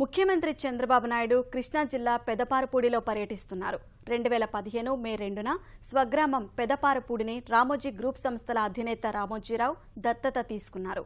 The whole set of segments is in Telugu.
ముఖ్యమంత్రి చంద్రబాబు నాయుడు కృష్ణా జిల్లా పెదపారపూడిలో పర్యటిస్తున్నారు. 2015 మే 2న స్వగ్రామం పెదపారపూడిని రామోజీ గ్రూప్ సంస్థల అధినేత రామోజీరావు దత్తత తీసుకున్నారు.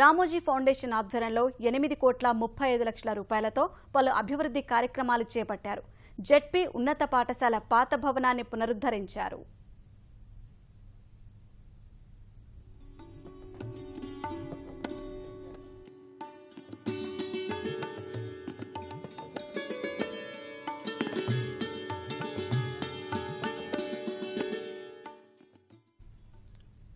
రామోజీ ఫౌండేషన్ ఆధ్వర్యంలో 8,35,00,000 రూపాయలతో పలు అభివృద్ధి కార్యక్రమాలు చేపట్టారు. జెడ్పీ ఉన్నత పాఠశాల పాత భవనాన్ని పునరుద్ధరించారు.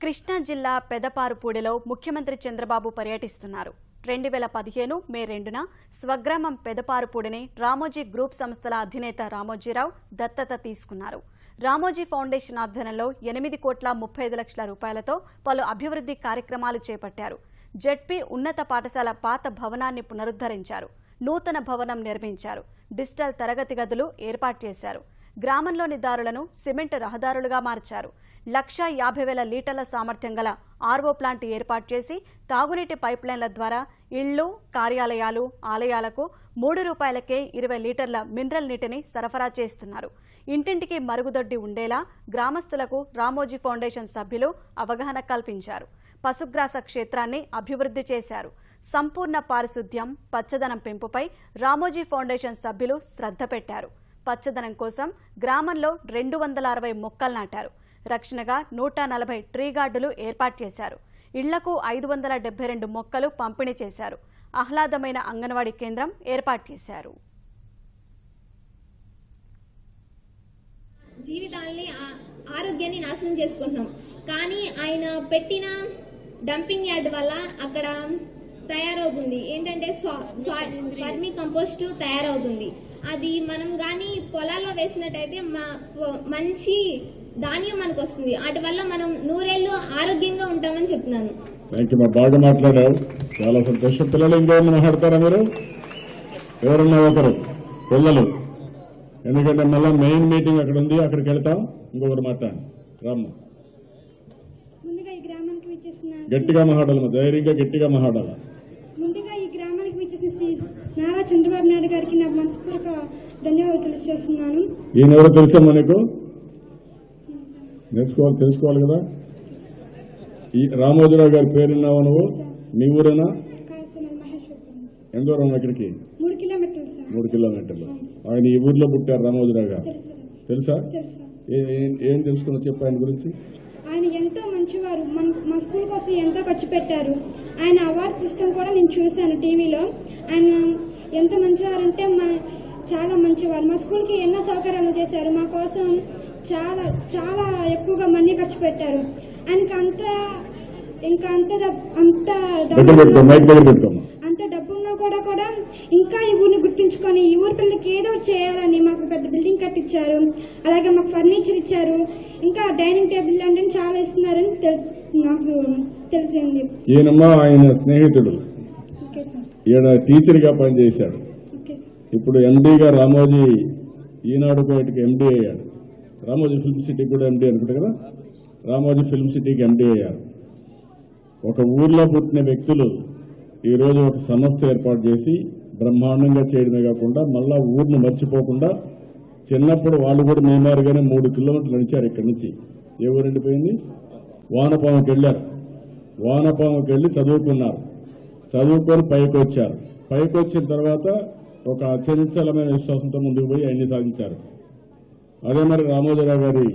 కృష్ణా జిల్లా పెదపారపూడిలో ముఖ్యమంత్రి చంద్రబాబు పర్యటిస్తున్నారు. 2015 మే 2న స్వగ్రామం పెదపారపూడిని రామోజీ గ్రూప్ సంస్థల అధినేత రామోజీరావు దత్తత తీసుకున్నారు. రామోజీ ఫౌండేషన్ ఆధ్వర్యంలో 8,35,00,000 రూపాయలతో పలు అభివృద్ధి కార్యక్రమాలు చేపట్టారు. జెడ్పీ ఉన్నత పాఠశాల పాత భవనాన్ని పునరుద్ధరించారు. నూతన భవనం నిర్మించారు. డిజిటల్ తరగతి గదులు ఏర్పాటు చేశారు. గ్రామంలోని దారులను సిమెంట్ రహదారులుగా మార్చారు. 1,50,000 లీటర్ల సామర్థ్యం గల ఆర్ఓ ప్లాంట్ ఏర్పాటు చేసి తాగునీటి పైప్లైన్ల ద్వారా ఇళ్లు, కార్యాలయాలు, ఆలయాలకు 3 రూపాయలకే 20 లీటర్ల మినరల్ నీటిని సరఫరా చేస్తున్నారు. ఇంటింటికి మరుగుదొడ్డి ఉండేలా గ్రామస్తులకు రామోజీ ఫౌండేషన్ సభ్యులు అవగాహన కల్పించారు. పశుగ్రాస క్షేత్రాన్ని అభివృద్ధి చేశారు. సంపూర్ణ పారిశుద్ధ్యం, పచ్చదనం పెంపుపై రామోజీ ఫౌండేషన్ సభ్యులు శ్రద్ధ పెట్టారు. పచ్చదనం కోసం గ్రామంలో 260 మొక్కలు నాటారు. రక్షణగా 140 ట్రీ గార్డులు ఏర్పాటు చేశారు. ఇళ్లకు 572 మొక్కలు పంపిణీ చేశారు. ఆహ్లాదమైన అంగన్వాడీ కేంద్రం ఏర్పాటు చేశారు. జీవితాల్ని ఆరోగ్యాన్ని నాశనం చేసుకుంటున్నాం. కానీ ఆయన పెట్టిన డంపింగ్ యార్డ్ వల్ల అక్కడ తయారవుతుంది ఏంటంటే వర్మీ కంపోస్ట్ తయారవుతుంది. అది మనం కానీ పొలాల్లో వేసినట్టయితే మంచి ధాన్యం మనకు వస్తుంది. వాటి వల్ల మనం 100 ఏళ్ళు ఆరోగ్యంగా ఉంటామని చెప్తున్నాను. బాగా మాట్లాడారు, చాలా సంతోషం. పిల్లలు ఇంకేమైనా మాట్లాడతారా మీరు? ఎవరన్నా ఒకరు పిల్లలు, ఎందుకంటే మళ్ళీ మెయిన్ మీటింగ్ అక్కడ ఉంది, అక్కడికి వెళ్తాం. ఇంకొకరు మాట్లాడండి. రామ్మ ముందుగా ఈ గ్రామానికి విచ్చేసిన గట్టిగా మాట్లాడాలి, ధైర్యంగా గట్టిగా మాట్లాడాలి. ముందుగా ఈ గ్రామానికి విచ్చేసిన శ్రీ నారా చంద్రబాబు నాయుడు గారికి నా మనస్ఫూర్తిక ధన్యవాదాలు తెలియజేస్తున్నాను. ఈయన ఎవరో తెలుసా మనకు? తెలుసుకోవాలి కదా. ఈ రామోజీరావు గారి పేరున్నావా నువ్వు? మీ ఊరేనా? ఎంత దూరం ఇక్కడికి? 3 కిలోమీటర్లు సార్. 3 కిలోమీటర్లు. ఆయన ఈ ఊర్లో పుట్టారు రామోజీరావు గారు. తెలుసా? ఏం తెలుసుకున్నా చెప్పు ఆయన గురించి. ఆయన ఎంతో మంచివారు. మా స్కూల్ కోసం ఎంతో ఖర్చు పెట్టారు. ఆయన అవార్డ్ సిస్టమ్ కూడా నేను చూశాను టీవీలో. ఆయన ఎంత మంచివారంటే చాలా మంచివారు. మా స్కూల్కి ఎన్నో సౌకర్యాలు చేశారు. మా కోసం చాలా చాలా ఎక్కువగా మనీ ఖర్చు పెట్టారు. ఆయనకి అంత డబ్బున్నా కూడా ఇంకా ఈ ఊరిని గుర్తించుకొని ఈ ఊరి పిల్లలకి ఏదో చేయాలని మాకు పెద్ద బిల్డింగ్ కట్టించారు. అలాగే మాకు ఫర్నిచర్ ఇచ్చారు. ఇంకా డైనింగ్ టేబుల్ అంటే చాలా ఇస్తున్నారని నాకు తెలిసింది. ఈయనమ్మా ఆయన స్నేహితుడు ఈయన టీచర్ గా పనిచేశాడు. ఇప్పుడు ఎండీగా రామోజీ ఈనాడు బయటకి ఎండీ అయ్యాడు. రామోజీ ఫిల్మ్ సిటీకి కూడా ఎండీ అనుకుంటా కదా. రామోజీ ఫిల్మ్ సిటీకి ఎండీ అయ్యారు. ఒక ఊర్లో పుట్టిన వ్యక్తులు ఈరోజు ఒక సంస్థ ఏర్పాటు చేసి బ్రహ్మాండంగా చేయడమే కాకుండా మళ్ళా ఊరిని మర్చిపోకుండా చిన్నప్పుడు వాళ్ళు కూడా మేమారుగానే 3 కిలోమీటర్లు నడిచారు. ఇక్కడి నుంచి ఏ ఊరు ఎండిపోయింది? వానపాముకి వెళ్ళారు. వానపాముకి వెళ్ళి చదువుకున్నారు. చదువుకొని పైకి వచ్చారు. పైకి వచ్చిన తర్వాత ఒక అచంచలమైన విశ్వాసంతో ముందుకు పోయి అన్ని సాధించారు. అదే మరి రామోజీరావు గారి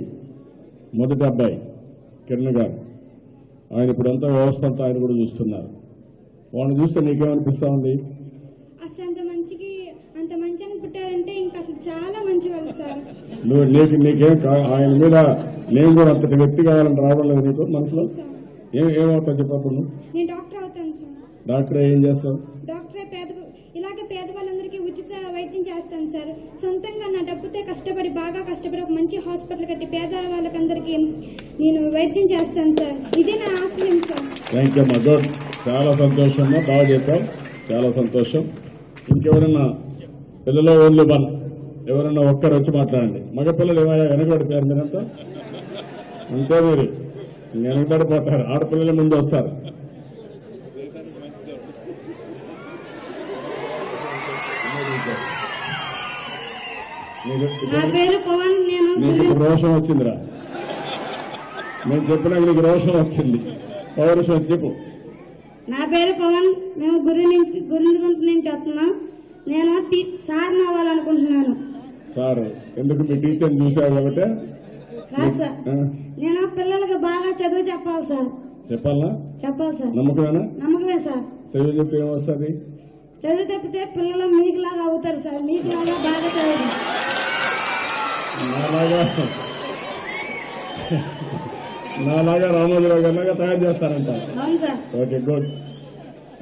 మొదటి అబ్బాయి కిరణ్ గారు, ఆయన ఇప్పుడంతా వ్యవస్థ అంతా ఆయన కూడా చూస్తున్నారు. వాళ్ళని చూస్తే నీకేమనిపిస్తా ఉంది? అసలు అంత మంచి అని పుట్టారంటే ఇంకా అసలు చాలా మంచి వాళ్ళు సార్. నీకేం ఆయన మీద నేను కూడా అంతటి వ్యక్తి కావాలని రావడం లేదు నీకు మనసులో? ఏమవుతావు చెప్పప్పుడు? నేను డాక్టర్ అవుతాను సార్. డాక్టర్ ఏం చేస్తావు? డాక్టర్ ఇలాగే పేదవాళ్ళందరికీ ఉచిత వైద్యం చేస్తాను సార్. సొంతంగా నా డబ్బుతో బాగా కష్టపడి ఒక మంచి హాస్పిటల్ కట్టి పేద వాళ్ళకందరికీ నేను వైద్యం చేస్తాను సార్. ఇదే నా ఆశయం సార్. థ్యాంక్ యూ అమ్మా. గుడ్, చాలా సంతోషం. బాగా చెప్పాం, చాలా సంతోషం. ఇంకెవరన్నా పిల్లలు ఓన్లీ వన్ ఎవరన్నా ఒక్కరు వచ్చి మాట్లాడండి. మగపిల్లలు ఏమైనా వెనకబడిపోయారు మీరంతా? అంతే, మీరు వెనకబడిపోతారు. ఆడపిల్లల ముందు వస్తారు. నా పేరు పవన్. నేను నీకు రోషం వచ్చిందిరా, నేను చెప్పినాక నీకు రోషం వచ్చింది. పౌరుషం చెప్పు. నా పేరు పవన్. మేము గురిందుగుంట నుంచి వస్తున్నాం. నేను సార్ని అవ్వాలనుకుంటున్నాను. సార్ ఎందుకు? మీ టీచర్ చూసావు కాబట్టి. కాదు సార్, నేను పిల్లలకి బాగా చదువు చెప్పాలి సార్. చెప్పాలా? చెప్పాలి సార్. నమ్మకమేనా? నమ్మకమే సార్. చదువు చెప్తే ఏమొస్తుంది? చదువు తప్పితే పిల్లలు మీకులాగా అవుతారు సార్. మీకులాగా బాగా చదువు. నాలాగా రామోజీరావు గారిలాగా తయారు చేస్తారంట. అవును సార్. Okay, good.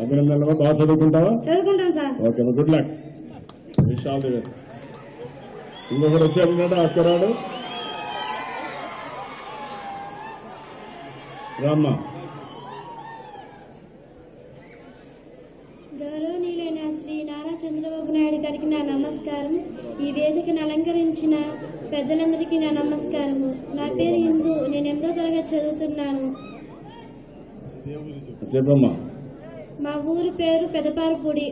అభినందనలు. బాగా చదువుకుంటావా? చదువుకుంటాం sir. Okay, good luck. Wish all the best. ఇంకొకటి వచ్చాడు అక్కరాడు. రామ్మ. గౌరవనీయులైన శ్రీ నారా చంద్రబాబు నాయుడు గారికి నా నమస్కారం. ఈ వేదికను అలంకరించిన పెద్దలందరికీ నా నమస్కారము. నా పేరు ఇందు. నేను 8వ తరగతి చదువుతున్నాను. చెప్పమ్మా. మా ఊరి పేరు పెదపారపూడి.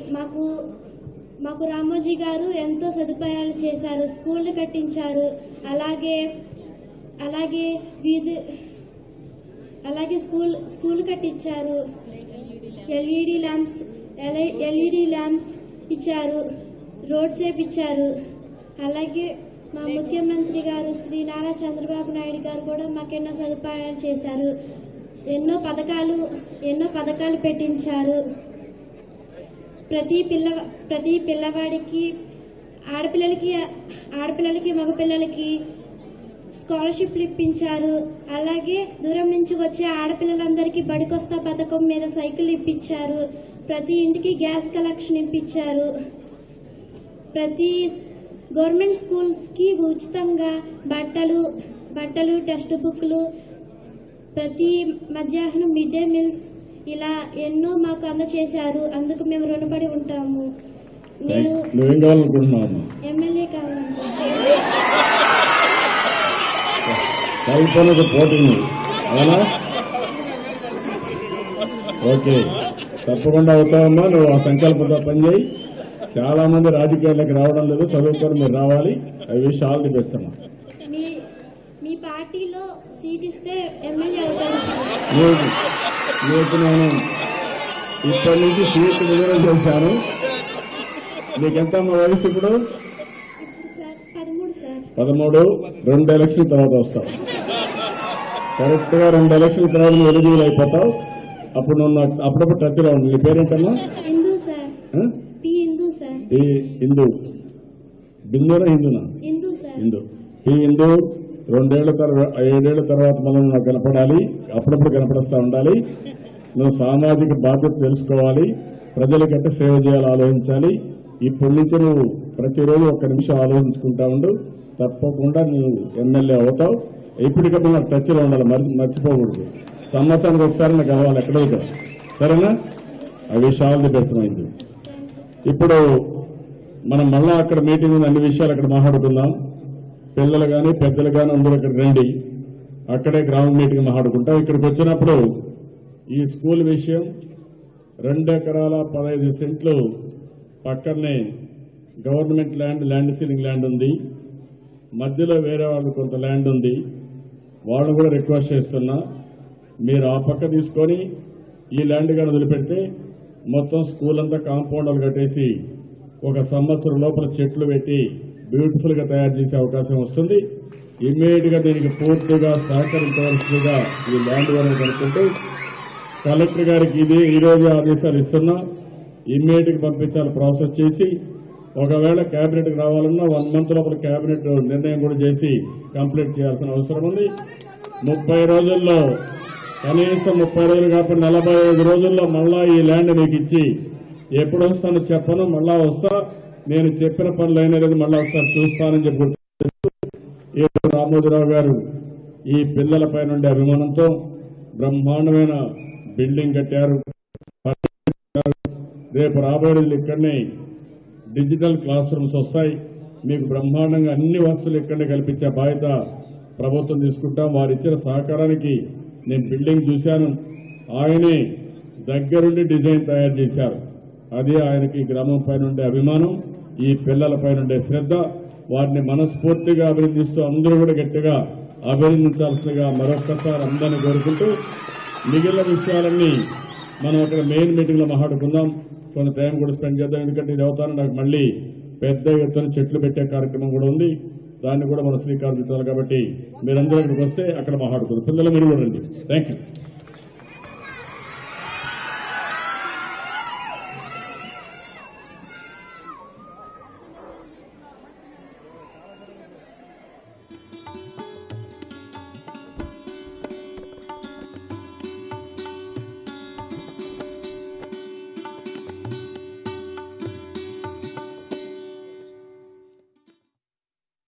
మాకు రామోజీ గారు ఎంతో సదుపాయాలు చేశారు. స్కూళ్ళు కట్టించారు. అలాగే స్కూల్ కట్టించారు. ఎల్ఈడి ల్యాంప్స్ ఇచ్చారు. రోడ్స్ వేపించారు. అలాగే మా ముఖ్యమంత్రి గారు శ్రీ నారా చంద్రబాబు నాయుడు గారు కూడా మాకెన్నో సదుపాయాలు చేశారు. ఎన్నో పథకాలు పెట్టించారు. ప్రతి పిల్లవాడికి ఆడపిల్లలకి మగపిల్లలకి స్కాలర్షిప్లు ఇప్పించారు. అలాగే దూరం నుంచి వచ్చే ఆడపిల్లలందరికీ బడికొస్తా పథకం మీద సైకిల్ ఇప్పించారు. ప్రతి ఇంటికి గ్యాస్ కలెక్షన్ ఇప్పించారు. ప్రతి గవర్నమెంట్ స్కూల్కి ఉచితంగా బట్టలు టెక్స్ట్ బుక్లు, ప్రతి మధ్యాహ్నం మిడ్ డే మీల్స్, ఇలా ఎన్నో మాకు అందచేశారు. అందుకు మేము రుణపడి ఉంటాము. నేను ఎమ్మెల్యే కావాలనుకుంటున్నాను. కల్పనకు పోటీ అవునా? ఓకే, తప్పకుండా అవుతావమ్మా. నువ్వు ఆ సంకల్పంతో పనిచేయి. చాలా మంది రాజకీయాలకు రావడం లేదు, చదువుకొని మీరు రావాలి. I wish all the best అమ్మా. మీ పార్టీలో సీట్ ఇస్తే ఎమ్మెల్యే అవుతాను. నీకు నేను ఇప్పటి నుంచి సీట్ విడుదల చేశాను. నీకెంతమ్మా వయసు ఇప్పుడు? 13. 2 ఎలక్షన్ తర్వాత వస్తావు. కరెక్ట్ గా 2 ఎలక్షన్ తర్వాత నువ్వు ఎలిజిబుల్ అయిపోతావు. అప్పుడు నువ్వు అప్పుడప్పుడు టచ్లో ఉంది. నీ పేరేంటమ్మా? హిందూ సార్. హిందూ సార్. హిందూ. బిందునా హిందూనా? హిందూ సార్. హిందూ. హిందూ. 7 ఏళ్ల తర్వాత మనం నాకు కనపడాలి. అప్పుడప్పుడు కనపడుస్తూ ఉండాలి. నువ్వు సామాజిక బాధ్యత తెలుసుకోవాలి. ప్రజలకంటే సేవ చేయాలి, ఆలోచించాలి. ఇప్పటి నుంచి నువ్వు ప్రతిరోజు 1 నిమిషం ఆలోచించుకుంటా ఉండు. తప్పకుండా నువ్వు ఎమ్మెల్యే అవుతావు. ఎప్పటికప్పుడు నాకు టచ్లో ఉండాలి, మర్చిపోకూడదు. సంవత్సరానికి ఒకసారి నాకు కలవాలి ఎక్కడో ఇక్కడ. సరేనా? ఆ విషయాలు ది బెస్ట్ మైంది. ఇప్పుడు మనం మళ్ళా అక్కడ మీటింగ్ ఉంది. అన్ని విషయాలు అక్కడ మాట్లాడుకుందాం. పిల్లలు కానీ పెద్దలు కానీ అందరూ ఇక్కడ రండి. అక్కడే గ్రౌండ్ మీటింగ్ మాట్లాడుకుంటాం. ఇక్కడికి వచ్చినప్పుడు ఈ స్కూల్ విషయం 2 ఎకరాల 15 సెంట్లు పక్కనే గవర్నమెంట్ ల్యాండ్ సీలింగ్ ల్యాండ్ ఉంది. మధ్యలో వేరే వాళ్ళు కొంత ల్యాండ్ ఉంది. వాళ్ళు కూడా రిక్వెస్ట్ చేస్తున్నా, మీరు ఆ పక్క తీసుకొని ఈ ల్యాండ్ కానీ వదిలిపెడితే మొత్తం స్కూల్ అంతా కాంపౌండ్లు కట్టేసి 1 సంవత్సరం లోపల చెట్లు పెట్టి బ్యూటిఫుల్ గా తయారు చేసే అవకాశం వస్తుంది. ఇమ్మీడియట్ గా దీనికి పూర్తిగా సహకరించవలసిందిగా ఈ ల్యాండ్ వరకు కనుక్కుంటూ కలెక్టర్ గారికి ఈ రోజు ఆదేశాలు ఇస్తున్నా. ఇమ్మీడియట్ గా పంపించాలి ప్రాసెస్ చేసి. ఒకవేళ కేబినెట్కి రావాలన్నా 1 మంత్ లోపల కేబినెట్ నిర్ణయం కూడా చేసి కంప్లీట్ చేయాల్సిన అవసరం ఉంది. 30 రోజుల్లో, కనీసం 30 రోజులు కాకుండా 45 రోజుల్లో మళ్ళా ఈ ల్యాండ్ నీకు ఇచ్చి, ఎప్పుడు వస్తానో చెప్పను, మళ్ళా వస్తా, నేను చెప్పిన పనులు అయినా లేదు మళ్ళా ఒకసారి చూస్తానని చెప్పి రామోజీరావు గారు ఈ పిల్లలపై నుండి అభిమానంతో బ్రహ్మాండమైన బిల్డింగ్ కట్టారు. రేపు రాబోయే రోజులు ఇక్కడనే డిజిటల్ క్లాస్ రూమ్స్ వస్తాయి. మీకు బ్రహ్మాండంగా అన్ని వసతులు ఇక్కడనే కల్పించే బాధ్యత ప్రభుత్వం తీసుకుంటాం. వారు ఇచ్చిన సహకారానికి నేను బిల్డింగ్ చూశాను. ఆయనే దగ్గరుండి డిజైన్ తయారు చేశారు. అది ఆయనకి గ్రామం పైన ఉండే అభిమానం. ఈ పిల్లలపై ఉండే శ్రద్ధ, వారిని మనస్ఫూర్తిగా అభినందిస్తూ అందరూ కూడా గట్టిగా అభినందించాల్సిందిగా మరొక్కసారి అందరినీ కోరుకుంటూ మిగిలిన విషయాలన్నీ మనం అక్కడ మెయిన్ మీటింగ్లో మాట్లాడుకుందాం. కొంత టైం కూడా స్పెండ్ చేద్దాం. ఎందుకంటే ఇది అవుతాను నాకు మళ్ళీ పెద్ద ఎత్తున చెట్లు పెట్టే కార్యక్రమం కూడా ఉంది. దాన్ని కూడా మనం శ్రీకారం చుట్టాలి. కాబట్టి మీరందరూ ఇక్కడికి వస్తే అక్కడ మాట్లాడుకుందాం. పిల్లలు మీరు కూడా రండి. Thank you.